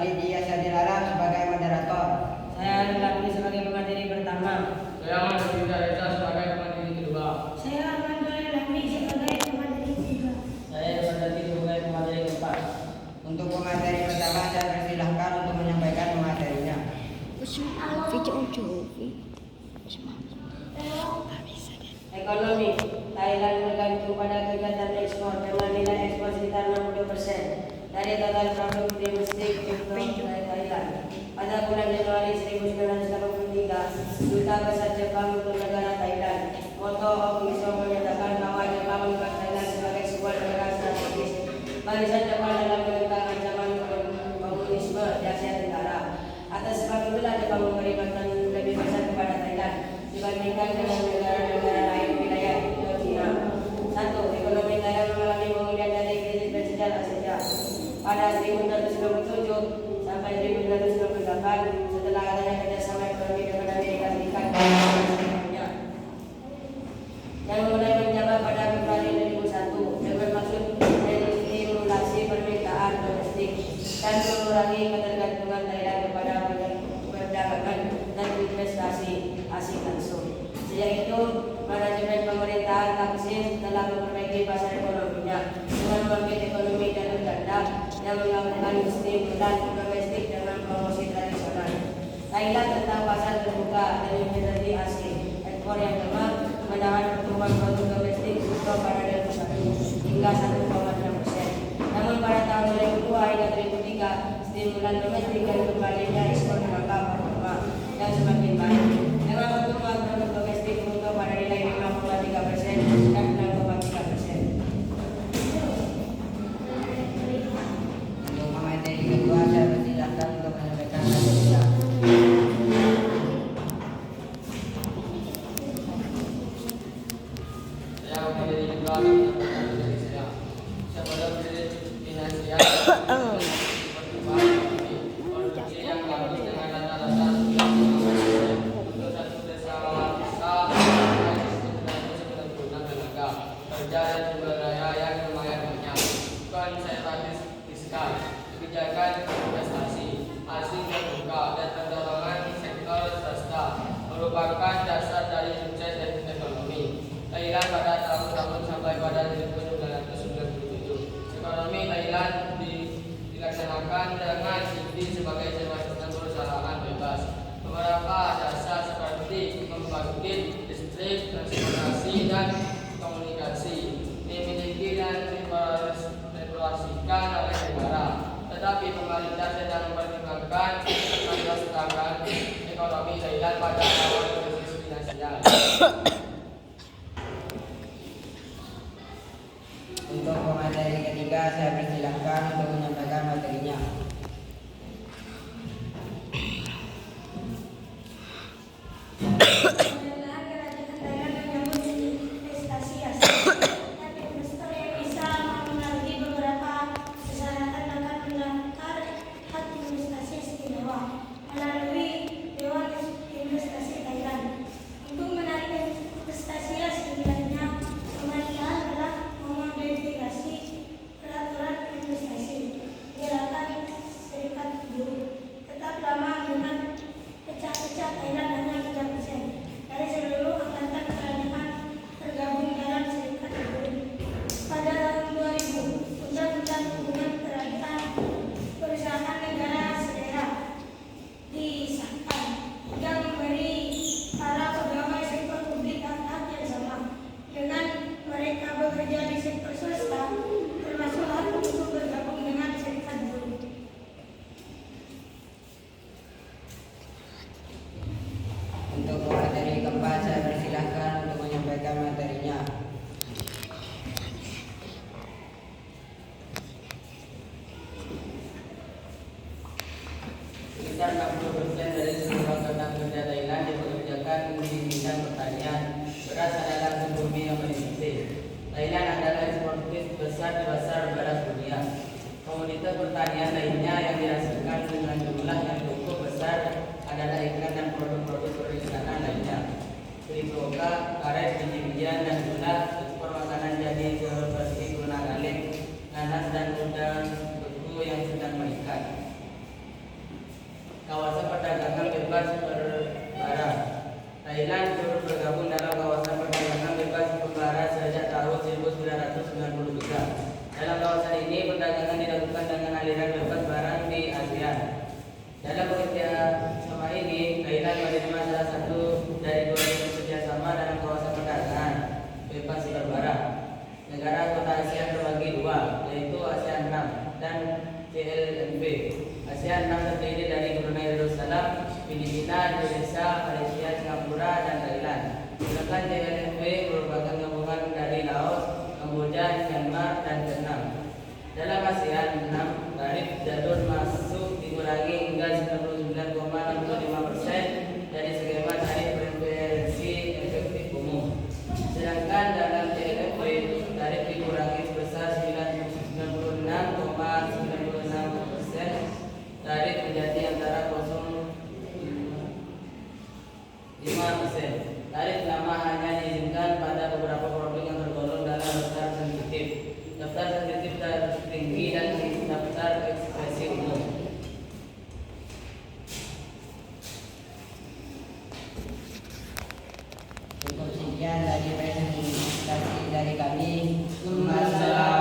Walidi Asadil Alam sebagai moderator. Saya Alif Lakmi sebagai pemateri pertama. Saya Ahmad Rizal Reza sebagai pemateri kedua. Saya Aman Lakmi sebagai pemateri ketiga. Saya Sadati sebagai pemateri keempat. Untuk pemateri pertama saya persilahkan untuk menyampaikan materinya. Ekonomi Thailand bergantung pada kegiatan ekspor dengan nilai ekspor sekitar 60% dari total produk domestik Thailand. Pada bulan Januari 1983, Duta Besar Jepang untuk negara Thailand, Moto Ogiso, menyatakan bahwa Jepang melihat Thailand sebagai sebuah negara strategis. Barisan Jepang dalam menentang ancaman komunisme di Asia Tenggara. Atas sebab itulah Jepang memberi perhatian lebih besar kepada Thailand dibandingkan dengan negara-negara lain wilayah China. 1. Ekonomi Thailand mengalami pemulihan dari krisis bersejarah sejak pada 1997 sampai 1998 setelah adanya kerjasama ekonomi dengan Amerika Serikat yang mulai menjabat pada Februari 2001 dengan maksud menstimulasi permintaan domestik dan mengurangi ketergantungan Thailand kepada perdagangan dan investasi asing langsung. Sejak itu, manajemen pemerintahan Thaksin telah memperbaiki pasar ekonominya dengan membangkit ekonomi jalur ganda yang menggabungkan stimulan domestik dengan promosi tradisional. Thailand tentang pasar terbuka dan investasi asing, ekspor yang lemah, menahan pertumbuhan produk domestik bruto pada 2001 hingga 1,6%. Namun pada tahun 2002 hingga 2003, stimulan domestik dan kembalinya ekspor menangkap performa yang semakin baik dengan pertumbuhan produk domestik bruto pada nilai 5,3% dan 6,3%. Untuk pemateri kedua saya persilahkan untuk menyampaikan materinya. Saya pemateri kedua akan menyampaikan materi saya. Saya pada kredit finansial produksi yang bagus dengan rata-rata 95% untuk satu desa desa 996 tenaga kerja dan sumber daya yang lumayan banyak. Konservatif fiskal, kebijakan investasi asing terbuka dan pendorongan sektor swasta merupakan dasar dari sukses ekonomi Thailand pada tahun-tahun sampai pada 1997. Ekonomi Thailand dilaksanakan dengan inti sebagai semacam perusahaan bebas. Beberapa dasar seperti membangkit listrik, transportasi, dan komunikasi dimiliki dan dioperasikan oleh negara. Tetapi pemerintah sedang mempertimbangkan meneruskan ekonomi Thailand pada awal krisis finansial. Untuk pemateri ketiga saya persilahkan untuk menyampaikan materinya. Adalah kerajaan Thailand menyambut investasi asing, tapi investor yang bisa memenuhi beberapa persyaratan akan mendaftar hak investasi istimewa melalui Dewan Investasi Thailand. Untuk menarik investasi asing lainnya, pemerintah telah memodifikasi peraturan investasi gerakan serikat buruh tetap lama dengan pecah-pecah Thailand hanya 3% dari seluruh angkatan kerajaan tergabung dalam serikat buruh. Pada tahun 2000, Undang-Undang Hubungan Kerajaan Perusahaan Negara Sedera disahkan yang memberi para pegawai sektor publik hak yang sama dengan mereka bekerja di sektor swasta, termasuk hak untuk bergabung dengan serikat buruh. Untuk pemateri keempat saya persilahkan untuk menyampaikan materinya. Sekitar 60% dari seluruh angkatan kerja Thailand dipekerjakan di bidang pertanian. Beras adalah sumber yang paling penting. Thailand adalah eksportir besar di pasar beras dunia. Komoditas pertanian lainnya yang dihasilkan dengan jumlah yang cukup besar adalah ikan dan produk-produk perikanan lainnya. Trigoga, karet, biji-bijian, dan gula. Ekspor makanan jadi seperti gula aren, nanas, dan udang beku yang sedang meningkat. kawasan perdagangan bebas berbara. Thailand turut bergabung dalam kawasan perdagangan bebas berbara sejak tahun 1993. Dalam kawasan ini perdagangan dilakukan dengan aliran bebas barang di ASEAN. Dalam bekerja sama ini, Thailand menerima salah satu dari 2 kerjasama dalam kawasan perdagangan bebas berbara. Negara anggota ASEAN terbagi 2, yaitu ASEAN 6 dan CLMV. ASEAN 6 terdiri dari Brunei Darussalam, Filipina, Indonesia, Malaysia, Singapura, dan Thailand. Sedangkan CLMV merupakan gabungan dari Laos, Kamboja, Myanmar, dan Vietnam. Dalam ASEAN 6, tarif jalur masuk dikurangi hingga 99,65% dari skema tarif preferensi efektif umum. Sedangkan dalam CLMV, tarif dikurangi sebesar 96,96%. Tarif menjadi antara 0,5%. Tarif lama hanya diizinkan pada beberapa produk yang tergolong dalam daftar sensitif tertinggi dan daftar ekspresi umum. Cukup sekian dari presentasi dari kami. Wassalam.